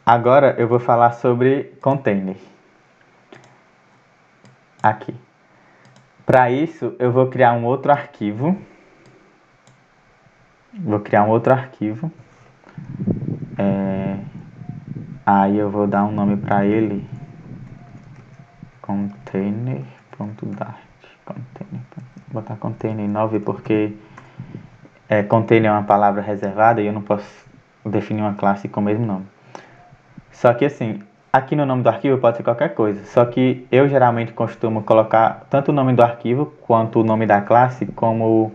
Agora eu vou falar sobre container. Aqui. Para isso, eu vou criar um outro arquivo. Aí eu vou dar um nome para ele. Container.dart. Vou botar container 9 porque container é uma palavra reservada e eu não posso definir uma classe com o mesmo nome. Só que assim, aqui no nome do arquivo pode ser qualquer coisa. Só que eu geralmente costumo colocar tanto o nome do arquivo quanto o nome da classe com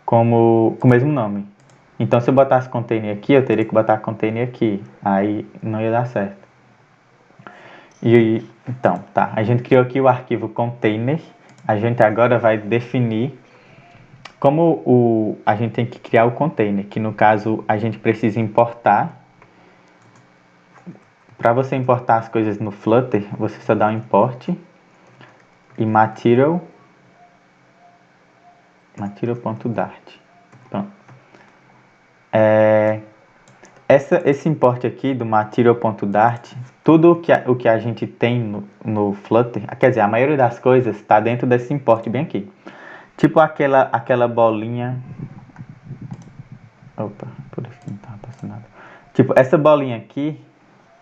o mesmo nome. Então se eu botasse container aqui, eu teria que botar container aqui. Aí não ia dar certo. Então, tá. A gente criou aqui o arquivo container. A gente agora vai definir como a gente tem que criar o container, que no caso a gente precisa importar. Para você importar as coisas no Flutter, você só dá um import e material.dart. Pronto. Esse import aqui do material.dart, tudo o que a gente tem no Flutter, quer dizer, a maioria das coisas está dentro desse import bem aqui. Tipo aquela bolinha. Opa, por isso que não estava passando nada. Tipo, essa bolinha aqui,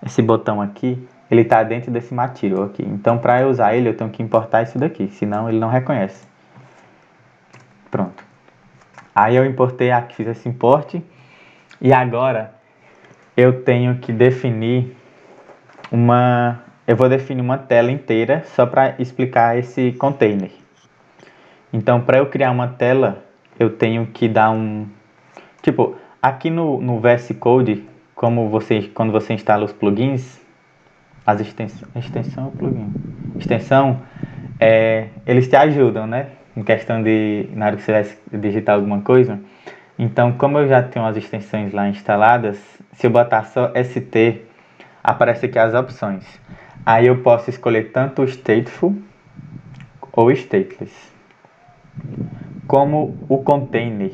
esse botão aqui, ele está dentro desse material aqui. Então, para eu usar ele, eu tenho que importar isso daqui, senão ele não reconhece. Pronto. Aí eu importei aqui, fiz esse import. E agora eu tenho que definir eu vou definir uma tela inteira só para explicar esse container. Então, para eu criar uma tela, eu tenho que dar tipo, aqui no VS Code, quando você instala os plugins, eles te ajudam, né? Em questão na hora que você vai digitar alguma coisa. Então, como eu já tenho as extensões lá instaladas, se eu botar só ST, aparece aqui as opções. Aí eu posso escolher tanto o stateful ou stateless. Como o container,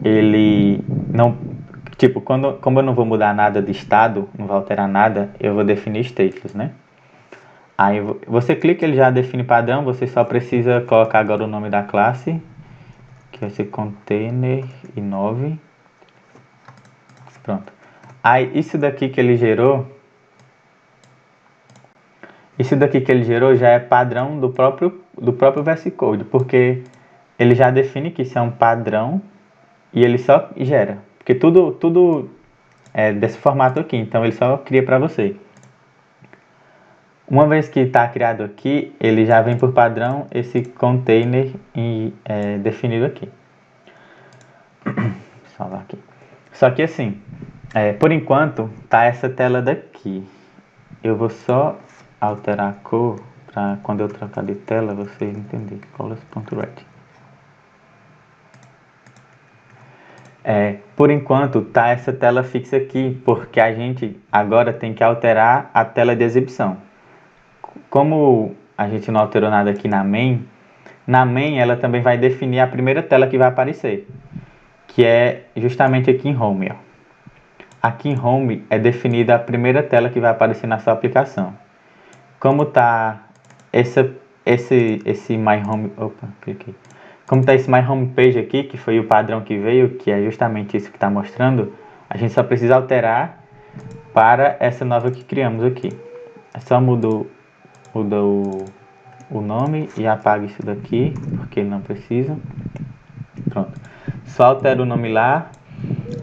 ele não... Tipo, como eu não vou mudar nada de estado, não vou alterar nada, eu vou definir stateless, né? Aí você clica, ele já define padrão, você só precisa colocar agora o nome da classe, que vai ser container e 9. Pronto. Aí isso daqui que ele gerou já é padrão do próprio VS Code, porque ele já define que isso é um padrão e ele só gera. Porque tudo é desse formato aqui, então ele só cria para você. Uma vez que está criado aqui, ele já vem por padrão esse container definido aqui. Salvar aqui. Só que assim, por enquanto, tá essa tela daqui. Eu vou só alterar a cor para quando eu trocar de tela vocês entenderem. Colors.red. Por enquanto, tá essa tela fixa aqui, porque a gente agora tem que alterar a tela de exibição. Como a gente não alterou nada aqui na main ela também vai definir a primeira tela que vai aparecer, que é justamente aqui em Home. Ó. Aqui em Home é definida a primeira tela que vai aparecer na sua aplicação. Como tá esse My Home... Opa, cliquei. Como está esse My Home Page aqui, que foi o padrão que veio, que é justamente isso que está mostrando, a gente só precisa alterar para essa nova que criamos aqui. É só muda o nome e apaga isso daqui, porque não precisa. Pronto. Só altera o nome lá.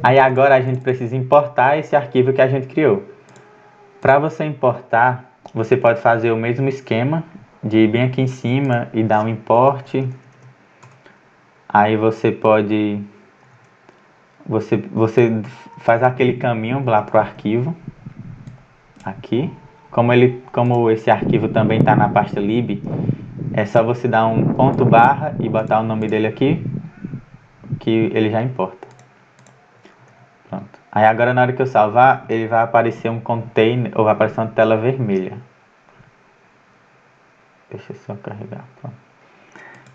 Aí agora a gente precisa importar esse arquivo que a gente criou. Para você importar, você pode fazer o mesmo esquema de ir bem aqui em cima e dar um import. Aí você pode... Você faz aquele caminho lá para o arquivo. Aqui. Como esse arquivo também está na pasta lib, é só você dar um ponto barra e botar o nome dele aqui, que ele já importa. Pronto. Aí agora na hora que eu salvar, ele vai aparecer um container, ou vai aparecer uma tela vermelha. Deixa eu só carregar. Pronto.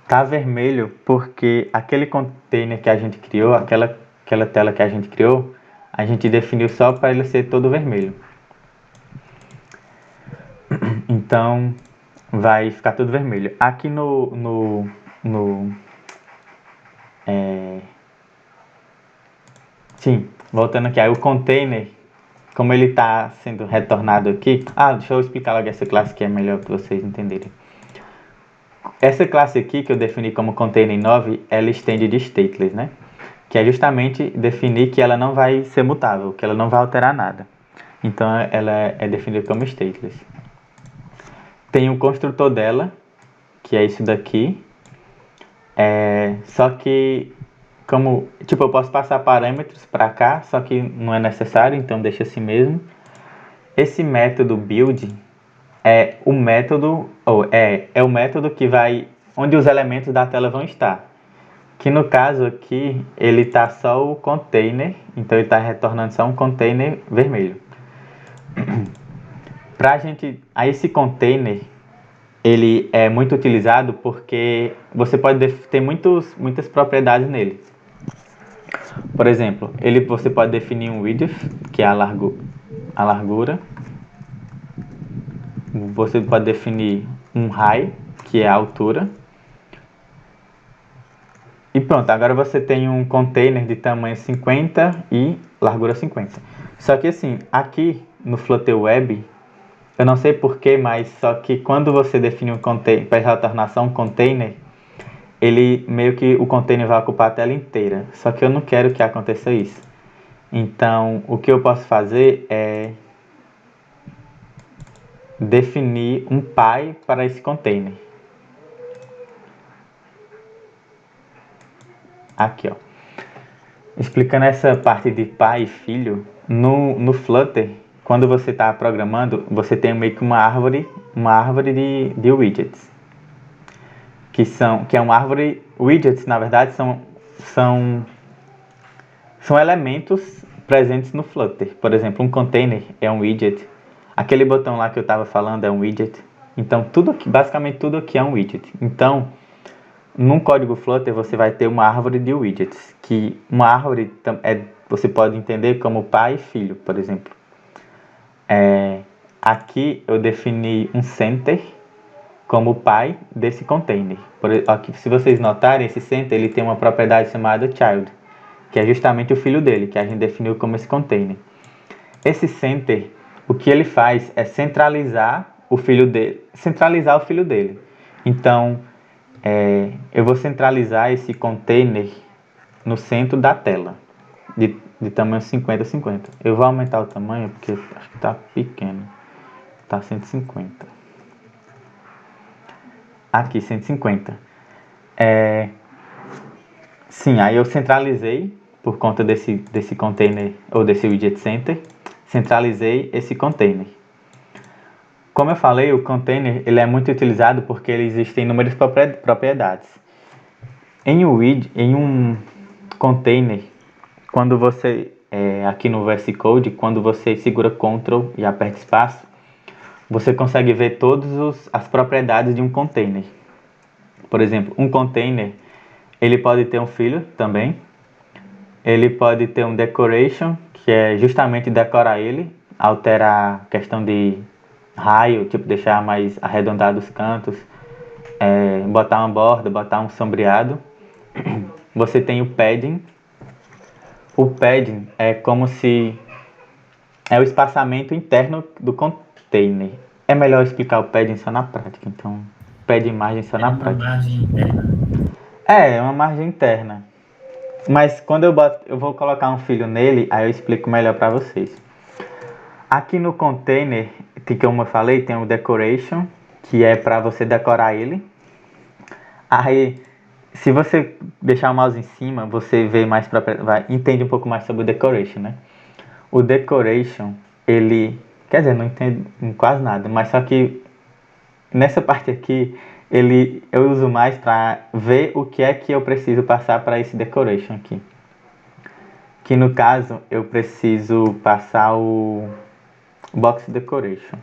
Tá vermelho porque aquele container que a gente criou, aquela tela que a gente criou, a gente definiu só para ele ser todo vermelho. Então, vai ficar tudo vermelho. Aqui sim, voltando aqui, aí o container, como ele está sendo retornado aqui... deixa eu explicar logo essa classe que é melhor para vocês entenderem. Essa classe aqui, que eu defini como container 9, ela estende de stateless, né? Que é justamente definir que ela não vai ser mutável, que ela não vai alterar nada. Então, ela é definida como stateless. Tem o construtor dela, que é isso daqui. Só que, como, tipo, eu posso passar parâmetros para cá, só que não é necessário, então deixa assim mesmo. Esse método build é o método, é o método que vai, onde os elementos da tela vão estar. Que no caso aqui, ele está só o container, então ele está retornando só um container vermelho. Aí esse container, ele é muito utilizado porque você pode ter muitas propriedades nele. Por exemplo, você pode definir um width, que é a largura. Você pode definir um height, que é a altura. E pronto, agora você tem um container de tamanho 50 e largura 50. Só que assim, aqui no Flutter Web, eu não sei porquê, mas só que quando você define um container, para retornar só um container, ele meio que o container vai ocupar a tela inteira. Só que eu não quero que aconteça isso. Então, o que eu posso fazer é definir um pai para esse container. Aqui, ó. Explicando essa parte de pai e filho, no Flutter, quando você está programando, você tem meio que uma árvore de widgets. Que é uma árvore... Widgets, na verdade, são elementos presentes no Flutter. Por exemplo, um container é um widget. Aquele botão lá que eu estava falando é um widget. Então, basicamente tudo aqui é um widget. Então, num código Flutter, você vai ter uma árvore de widgets. Que uma árvore você pode entender como pai e filho, por exemplo. Aqui eu defini um center como pai desse container. Aqui, se vocês notarem, esse center ele tem uma propriedade chamada child, que é justamente o filho dele, que a gente definiu como esse container. Esse center, o que ele faz é centralizar o filho dele. Então, eu vou centralizar esse container no centro da tela, de tamanho 50-50. Eu vou aumentar o tamanho porque acho que está pequeno. Está 150. Aqui, 150. Sim, aí eu centralizei, por conta desse container, ou desse widget center, centralizei esse container. Como eu falei, o container ele é muito utilizado porque ele existe em inúmeras propriedades. Em um container, quando você, aqui no VS Code, quando você segura Ctrl e aperta espaço, você consegue ver todas as propriedades de um container. Por exemplo, um container, ele pode ter um filho também. Ele pode ter um decoration, que é justamente decorar ele, alterar a questão de raio, tipo deixar mais arredondado os cantos, botar uma borda, botar um sombreado. Você tem o padding. O padding é como se é o espaçamento interno do container. É melhor explicar o padding só na prática, então padding margem só na prática. É uma margem interna. É uma margem interna. Mas quando eu vou colocar um filho nele, aí eu explico melhor para vocês. Aqui no container, como eu falei, tem o decoration, que é para você decorar ele. Aí, se você deixar o mouse em cima, você vê mais entende um pouco mais sobre o decoration, né? O decoration, quer dizer, não entendo quase nada, mas só que nessa parte aqui, eu uso mais para ver o que é que eu preciso passar para esse decoration aqui. Que no caso, eu preciso passar o box decoration.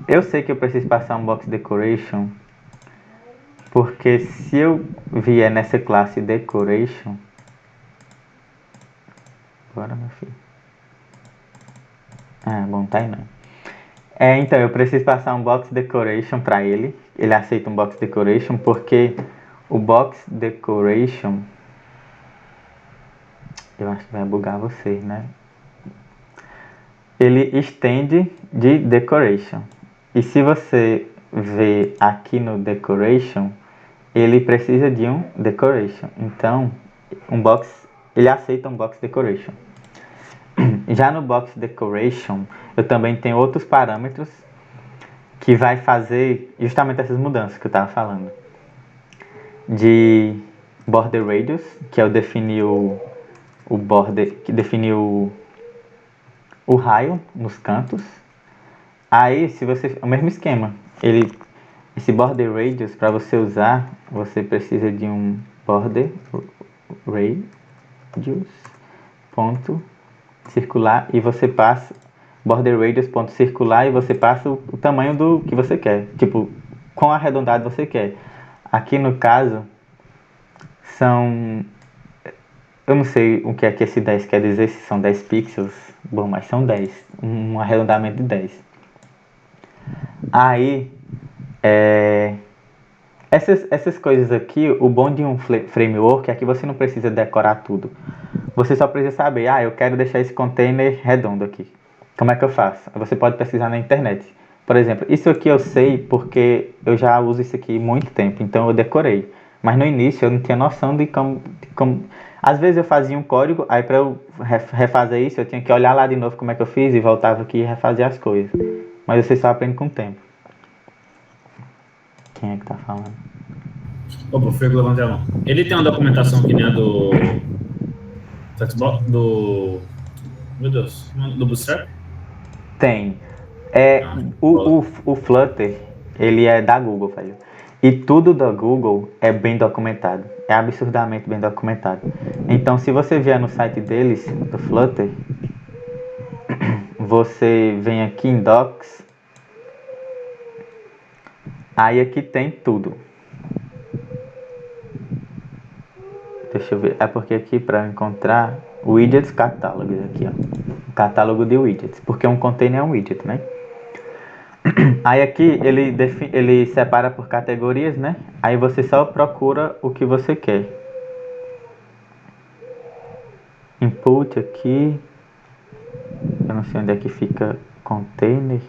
Eu sei que eu preciso passar um box decoration porque se eu vier nessa classe decoration, agora, meu filho? Ah, bom, tá aí não. Então, eu preciso passar um box decoration para ele. Ele aceita um box decoration porque o box decoration, eu acho que vai bugar vocês, né? Ele estende de decoration. E se você ver aqui no decoration, ele precisa de um decoration. Então, ele aceita um box decoration. Já no box decoration, eu também tenho outros parâmetros que vai fazer justamente essas mudanças que eu estava falando. De border radius, que é o definir o border, que define o raio nos cantos. Aí, se você, o mesmo esquema, esse border radius, para você usar, você precisa de um border radius ponto circular e você passa border radius ponto circular e você passa o tamanho do que você quer, tipo, quão arredondado você quer. Aqui no caso são, eu não sei o que é que esse 10 quer dizer, se são 10 pixels, bom, mas são 10, um arredondamento de 10. Aí, essas coisas aqui, o bom de um framework é que você não precisa decorar tudo. Você só precisa saber, eu quero deixar esse container redondo aqui. Como é que eu faço? Você pode pesquisar na internet. Por exemplo, isso aqui eu sei porque eu já uso isso aqui há muito tempo, então eu decorei. Mas no início eu não tinha noção de como. Às vezes eu fazia um código, aí para eu refazer isso eu tinha que olhar lá de novo como é que eu fiz e voltava aqui e refazer as coisas. Mas você só aprende com o tempo. Quem é que tá falando? Opa, foi eu que levantei a mão. Ele tem uma documentação que nem a do Flexbox, meu Deus, do Bootstrap? Tem. Ah, bola. O Flutter, ele é da Google, velho. E tudo da Google é bem documentado. É absurdamente bem documentado. Então, se você vier no site deles, do Flutter, você vem aqui em Docs. Aí aqui tem tudo. Deixa eu ver. É porque aqui para encontrar widgets catálogos aqui, ó. O catálogo de widgets, porque um container é um widget, né? Aí aqui ele separa por categorias, né? Aí você só procura o que você quer. Input aqui. Eu não sei onde é que fica container.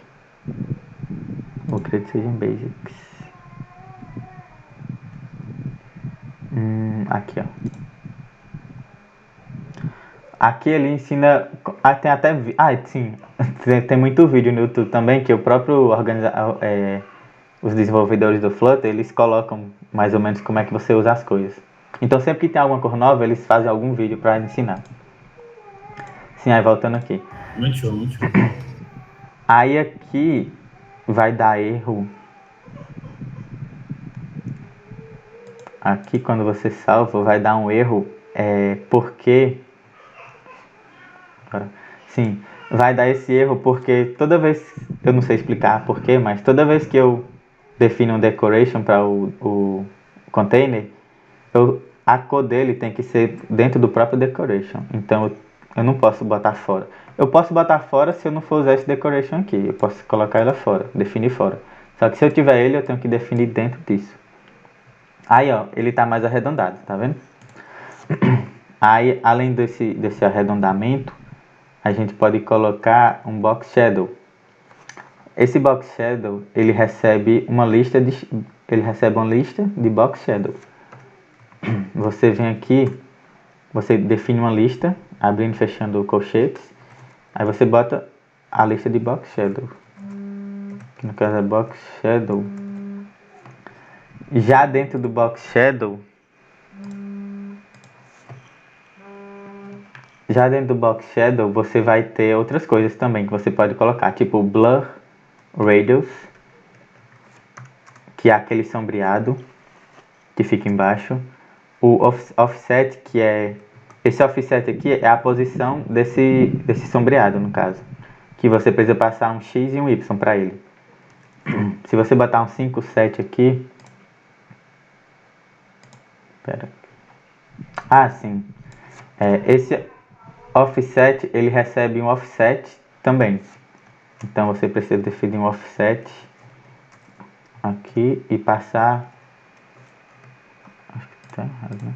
Vou querer que seja em Basics. Aqui, ó. Aqui ele ensina. Tem até. Sim. Tem muito vídeo no YouTube também que o próprio os desenvolvedores do Flutter eles colocam mais ou menos como é que você usa as coisas. Então sempre que tem alguma coisa nova eles fazem algum vídeo para ensinar. Sim, aí voltando aqui. Muito show, muito show. Aí aqui vai dar erro. Aqui quando você salva vai dar um erro. Porque. Sim, vai dar esse erro porque toda vez. Eu não sei explicar porquê, mas toda vez que eu defino um decoration para o container, a cor dele tem que ser dentro do próprio decoration. Então eu não posso botar fora. Eu posso botar fora se eu não for usar esse decoration aqui. Eu posso colocar ela fora, definir fora. Só que se eu tiver ele, eu tenho que definir dentro disso. Aí, ó, ele tá mais arredondado, tá vendo? Aí, além desse arredondamento, a gente pode colocar um box shadow. Esse box shadow, ele recebe uma lista de box shadow. Você vem aqui, você define uma lista, abrindo e fechando colchetes. Aí você bota a lista de box shadow. Que no caso é box shadow. Já dentro do box shadow, você vai ter outras coisas também que você pode colocar, tipo blur radius, que é aquele sombreado que fica embaixo. O offset, que é esse offset aqui é a posição desse sombreado, no caso, que você precisa passar um X e um Y para ele. Se você botar um 5, 7 aqui, sim. Esse offset, ele recebe um offset também. Então você precisa definir um offset aqui e passar. Acho que tá errado, né?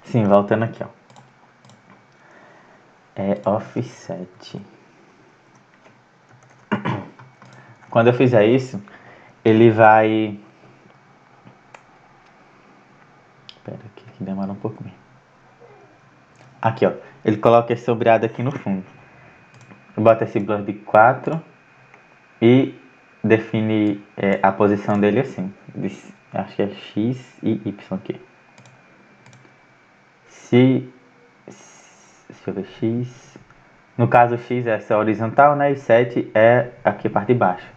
Sim, voltando aqui, ó. É offset. Quando eu fizer isso, ele vai... Espera aqui, que demora um pouco mesmo. Aqui, ó. Ele coloca esse sombreado aqui no fundo. Eu boto esse blur de 4 e define a posição dele assim. Acho que é X e Y aqui. Deixa eu ver, X... No caso, X é essa horizontal, né? E 7 é aqui a parte de baixo.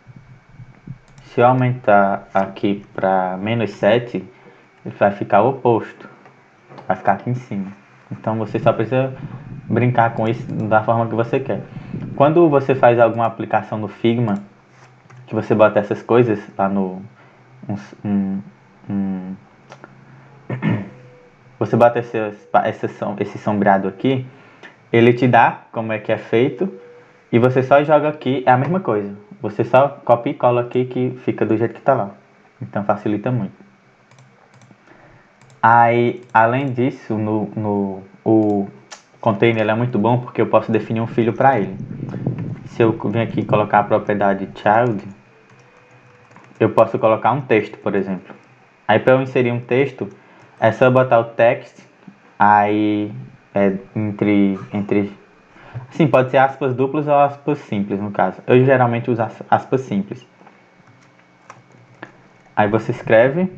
Se eu aumentar aqui para menos 7, ele vai ficar o oposto. Vai ficar aqui em cima. Então você só precisa brincar com isso da forma que você quer. Quando você faz alguma aplicação no Figma, que você bota essas coisas lá no... Você bota esse sombreado aqui, ele te dá como é que é feito e você só joga aqui, é a mesma coisa. Você só copia e cola aqui que fica do jeito que tá lá. Então facilita muito. Aí, além disso, o container ele é muito bom porque eu posso definir um filho para ele. Se eu vir aqui e colocar a propriedade child, eu posso colocar um texto, por exemplo. Aí para eu inserir um texto, é só botar o text, aí entre sim, pode ser aspas duplas ou aspas simples no caso. Eu geralmente uso aspas simples. Aí você escreve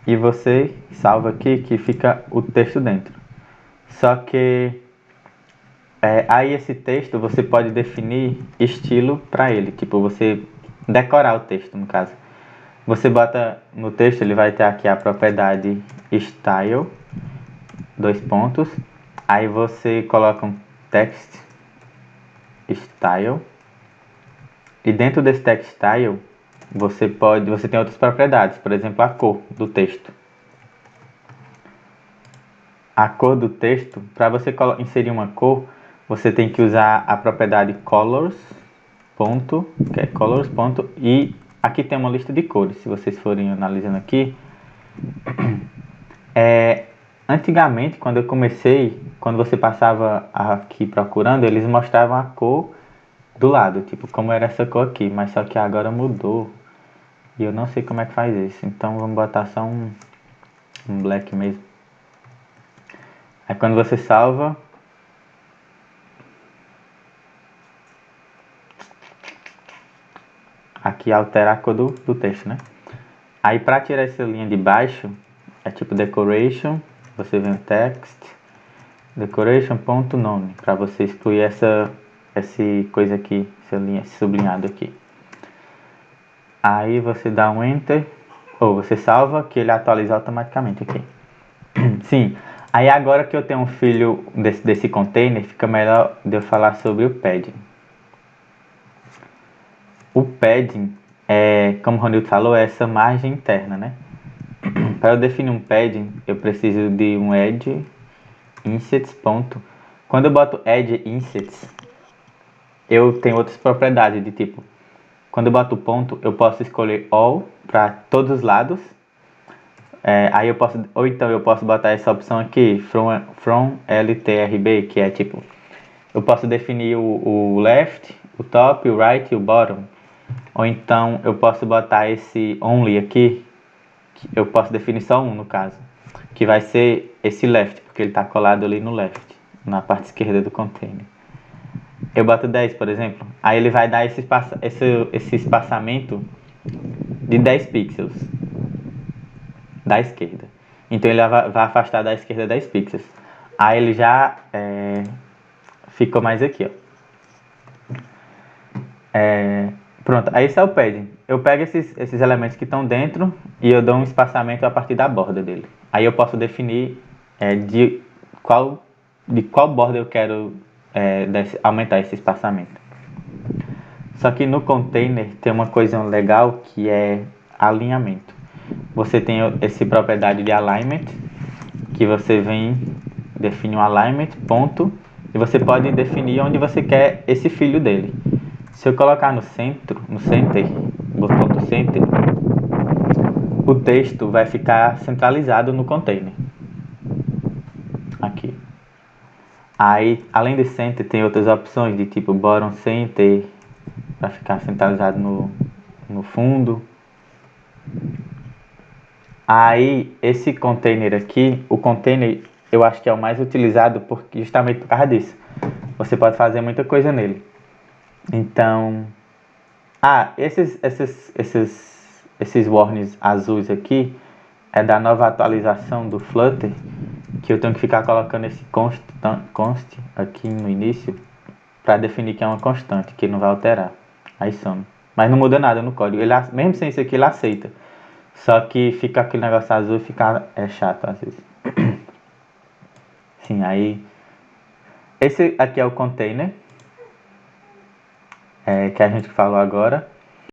e você salva aqui que fica o texto dentro. Só que aí esse texto você pode definir estilo para ele, tipo você decorar o texto no caso. Você bota no texto, ele vai ter aqui a propriedade style, 2 pontos. Aí você coloca um text style. E dentro desse text style, você tem outras propriedades, por exemplo, a cor do texto. A cor do texto, para você inserir uma cor, você tem que usar a propriedade colors, e aqui tem uma lista de cores, se vocês forem analisando aqui. Antigamente, quando eu comecei, quando você passava aqui procurando, eles mostravam a cor do lado, tipo, como era essa cor aqui, mas só que agora mudou. E eu não sei como é que faz isso, então vamos botar só um black mesmo. Aí quando você salva, aqui altera a cor do texto, né? Aí para tirar essa linha de baixo, é tipo decoration, você vem o text, decoration.none, para você excluir essa coisa aqui, esse sublinhado aqui. Aí você dá um enter, ou você salva, que ele atualiza automaticamente aqui. Sim, aí agora que eu tenho um filho desse container, fica melhor de eu falar sobre o padding. O padding, como o Ronildo falou, é essa margem interna, né? Para eu definir um padding, eu preciso de um add insets. Quando eu boto add insets, eu tenho outras propriedades de tipo, quando eu boto ponto, eu posso escolher all para todos os lados. Aí eu posso, ou então eu posso botar essa opção aqui, from LTRB, que é tipo, eu posso definir o left, o top, o right e o bottom. Ou então eu posso botar esse only aqui, que eu posso definir só um no caso, que vai ser esse left, porque ele está colado ali no left, na parte esquerda do container. Eu boto 10, por exemplo, aí ele vai dar esse espaçamento de 10 pixels da esquerda. Então ele vai afastar da esquerda 10 pixels. Aí ele já ficou mais aqui, ó. Pronto, aí esse é o padding. Eu pego esses elementos que estão dentro e eu dou um espaçamento a partir da borda dele. Aí eu posso definir de qual borda eu quero aumentar esse espaçamento. Só que no container tem uma coisa legal que é alinhamento. Você tem essa propriedade de alignment, Aqui você vem, define um alignment, ponto, e você pode definir onde você quer esse filho dele. Se eu colocar no centro, no center, botão do center, o texto vai ficar centralizado no container. Aqui. Aí, além de center, tem outras opções de tipo bottom center, para ficar centralizado no fundo. Aí, esse container aqui, o container eu acho que é o mais utilizado justamente por causa disso. Você pode fazer muita coisa nele. Então, esses warnings azuis aqui é da nova atualização do Flutter, que eu tenho que ficar colocando esse const aqui no início para definir que é uma constante, que não vai alterar. Aí some. Mas não muda nada no código. Ele, mesmo sem isso aqui, ele aceita. Só que fica aquele negócio azul e fica chato às vezes. Sim, aí... Esse aqui é o container que a gente falou agora.